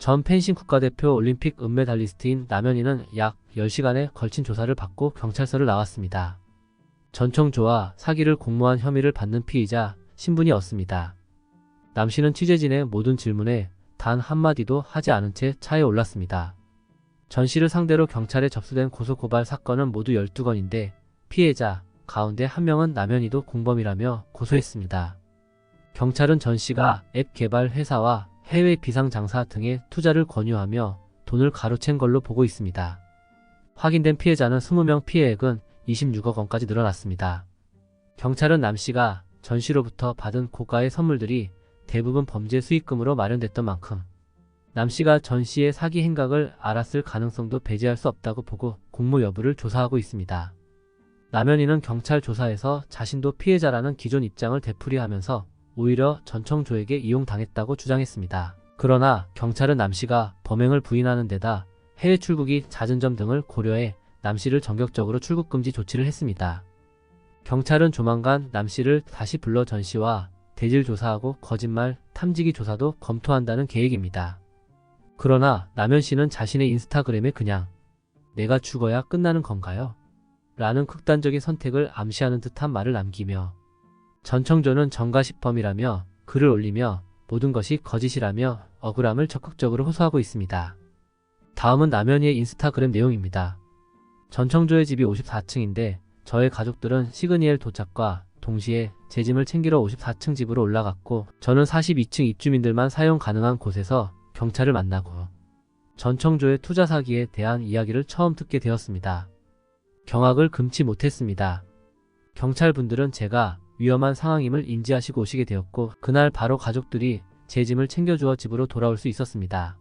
전 펜싱 국가대표 올림픽 은메달리스트인 남현희는 약 10시간에 걸친 조사를 받고 경찰서를 나왔습니다. 전청조와 사기를 공모한 혐의를 받는 피의자 신분이었습니다. 남 씨는 취재진의 모든 질문에 단 한마디도 하지 않은 채 차에 올랐습니다. 전 씨를 상대로 경찰에 접수된 고소고발 사건은 모두 12건인데 피해자 가운데 한 명은 남현희도 공범이라며 고소했습니다. 경찰은 전 씨가 앱 개발 회사와 해외 비상장사 등의 투자를 권유하며 돈을 가로챈 걸로 보고 있습니다. 확인된 피해자는 20명, 피해액은 26억 원까지 늘어났습니다. 경찰은 남 씨가 전 씨로부터 받은 고가의 선물들이 대부분 범죄 수익금으로 마련됐던 만큼 남 씨가 전 씨의 사기 행각을 알았을 가능성도 배제할 수 없다고 보고 공모 여부를 조사하고 있습니다. 남현희는 경찰 조사에서 자신도 피해자라는 기존 입장을 되풀이하면서 오히려 전청조에게 이용당했다고 주장했습니다. 그러나 경찰은 남 씨가 범행을 부인하는 데다 해외 출국이 잦은 점 등을 고려해 남 씨를 전격적으로 출국 금지 조치를 했습니다. 경찰은 조만간 남 씨를 다시 불러 전 씨와 대질 조사하고 거짓말 탐지기 조사도 검토한다는 계획입니다. 그러나 남현 씨는 자신의 인스타그램에 그냥 "내가 죽어야 끝나는 건가요? 라는 극단적인 선택을 암시하는 듯한 말을 남기며 전청조는 전가시범이라며 글을 올리며 모든 것이 거짓이라며 억울함을 적극적으로 호소하고 있습니다. 다음은 남현희의 인스타그램 내용입니다. 전청조의 집이 54층인데 저의 가족들은 시그니엘 도착과 동시에 제 짐을 챙기러 54층 집으로 올라갔고 저는 42층 입주민들만 사용 가능한 곳에서 경찰을 만나고 전청조의 투자 사기에 대한 이야기를 처음 듣게 되었습니다. 경악을 금치 못했습니다. 경찰분들은 제가 위험한 상황임을 인지하시고 오시게 되었고 그날 바로 가족들이 제 짐을 챙겨주어 집으로 돌아올 수 있었습니다.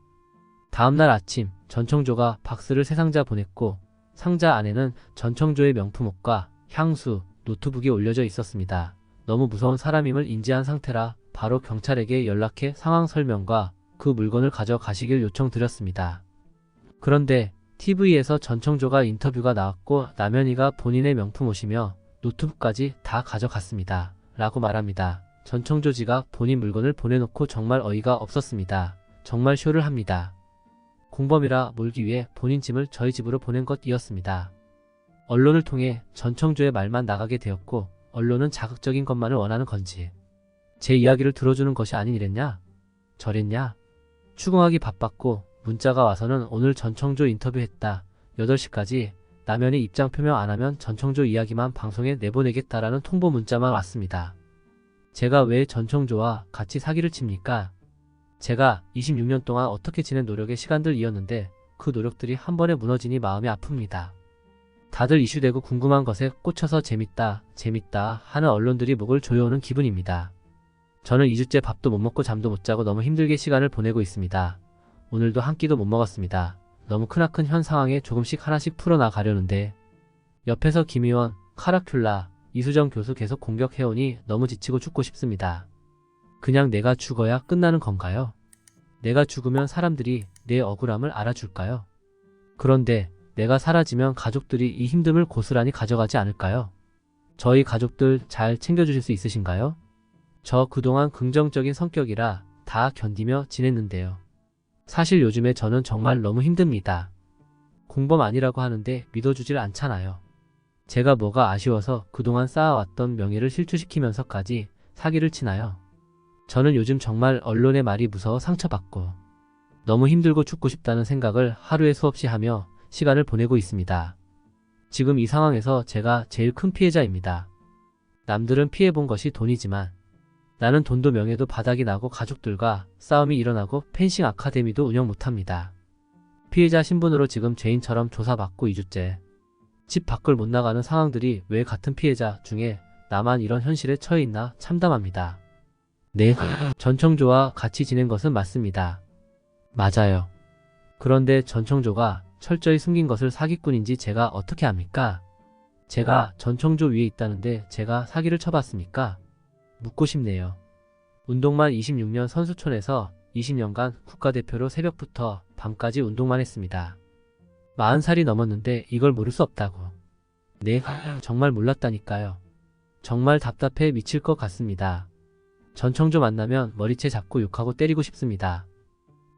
다음날 아침 전청조가 박스를 3상자 보냈고 상자 안에는 전청조의 명품 옷과 향수, 노트북이 올려져 있었습니다. 너무 무서운 사람임을 인지한 상태라 바로 경찰에게 연락해 상황 설명과 그 물건을 가져가시길 요청드렸습니다. 그런데 TV에서 전청조가 인터뷰가 나왔고 남현희가 본인의 명품 옷이며 노트북까지 다 가져갔습니다. 라고 말합니다. 전청조지가 본인 물건을 보내놓고 정말 어이가 없었습니다. 정말 쇼를 합니다. 공범이라 몰기 위해 본인 짐을 저희 집으로 보낸 것이었습니다. 언론을 통해 전청조의 말만 나가게 되었고 언론은 자극적인 것만을 원하는 건지 제 이야기를 들어주는 것이 아닌 이랬냐? 저랬냐? 추궁하기 바빴고 문자가 와서는 오늘 전청조 인터뷰했다. 8시까지 남현희 입장 표명 안 하면 전청조 이야기만 방송에 내보내겠다라는 통보 문자만 왔습니다. 제가 왜 전청조와 같이 사기를 칩니까? 제가 26년 동안 어떻게 지낸 노력의 시간들이었는데 그 노력들이 한 번에 무너지니 마음이 아픕니다. 다들 이슈되고 궁금한 것에 꽂혀서 재밌다 하는 언론들이 목을 조여오는 기분입니다. 저는 2주째 밥도 못 먹고 잠도 못 자고 너무 힘들게 시간을 보내고 있습니다. 오늘도 한 끼도 못 먹었습니다. 너무 크나큰 현 상황에 조금씩 하나씩 풀어나가려는데 옆에서 김의원, 카라큘라, 이수정 교수 계속 공격해오니 너무 지치고 죽고 싶습니다. 그냥 내가 죽어야 끝나는 건가요? 내가 죽으면 사람들이 내 억울함을 알아줄까요? 그런데 내가 사라지면 가족들이 이 힘듦을 고스란히 가져가지 않을까요? 저희 가족들 잘 챙겨주실 수 있으신가요? 저 그동안 긍정적인 성격이라 다 견디며 지냈는데요. 사실 요즘에 저는 정말 너무 힘듭니다. 공범 아니라고 하는데 믿어주질 않잖아요. 제가 뭐가 아쉬워서 그동안 쌓아왔던 명예를 실추시키면서까지 사기를 치나요? 저는 요즘 정말 언론의 말이 무서워 상처받고 너무 힘들고 죽고 싶다는 생각을 하루에 수없이 하며 시간을 보내고 있습니다. 지금 이 상황에서 제가 제일 큰 피해자입니다. 남들은 피해본 것이 돈이지만 나는 돈도 명예도 바닥이 나고 가족들과 싸움이 일어나고 펜싱 아카데미도 운영 못합니다. 피해자 신분으로 지금 죄인처럼 조사받고 2주째 집 밖을 못 나가는 상황들이 왜 같은 피해자 중에 나만 이런 현실에 처해 있나 참담합니다. 네, 전청조와 같이 지낸 것은 맞습니다. 맞아요. 그런데 전청조가 철저히 숨긴 것을 사기꾼인지 제가 어떻게 압니까? 제가 전청조 위에 있다는데 제가 사기를 쳐봤습니까? 묻고 싶네요. 운동만 26년 선수촌에서 20년간 국가대표로 새벽부터 밤까지 운동만 했습니다. 40살이 넘었는데 이걸 모를 수 없다고. 네, 정말 몰랐다니까요. 정말 답답해 미칠 것 같습니다. 전청조 만나면 머리채 잡고 욕하고 때리고 싶습니다.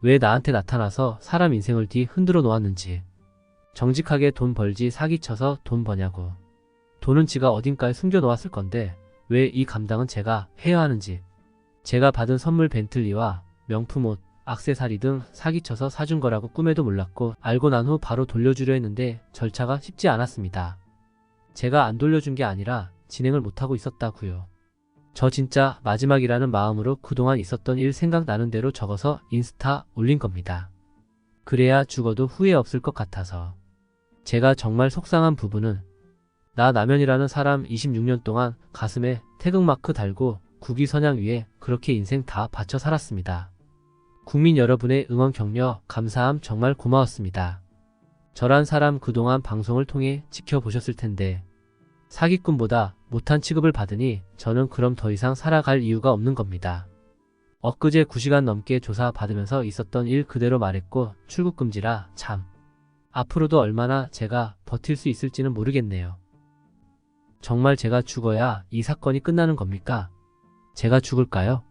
왜 나한테 나타나서 사람 인생을 흔들어 놓았는지. 정직하게 돈 벌지 사기쳐서 돈 버냐고. 돈은 지가 어딘가에 숨겨 놓았을 건데 왜 이 감당은 제가 해야 하는지. 제가 받은 선물 벤틀리와 명품 옷, 액세서리 등 사기쳐서 사준 거라고 꿈에도 몰랐고 알고 난 후 바로 돌려주려 했는데 절차가 쉽지 않았습니다. 제가 안 돌려준 게 아니라 진행을 못하고 있었다고요. 저 진짜 마지막이라는 마음으로 그동안 있었던 일 생각나는 대로 적어서 인스타 올린 겁니다. 그래야 죽어도 후회 없을 것 같아서. 제가 정말 속상한 부분은 나 남현이라는 사람 26년 동안 가슴에 태극마크 달고 국위선양 위에 그렇게 인생 다 바쳐 살았습니다. 국민 여러분의 응원 격려 감사함 정말 고마웠습니다. 저란 사람 그동안 방송을 통해 지켜보셨을 텐데 사기꾼보다 못한 취급을 받으니 저는 그럼 더 이상 살아갈 이유가 없는 겁니다. 엊그제 9시간 넘게 조사 받으면서 있었던 일 그대로 말했고 출국 금지라 참. 앞으로도 얼마나 제가 버틸 수 있을지는 모르겠네요. 정말 제가 죽어야 이 사건이 끝나는 겁니까? 제가 죽을까요?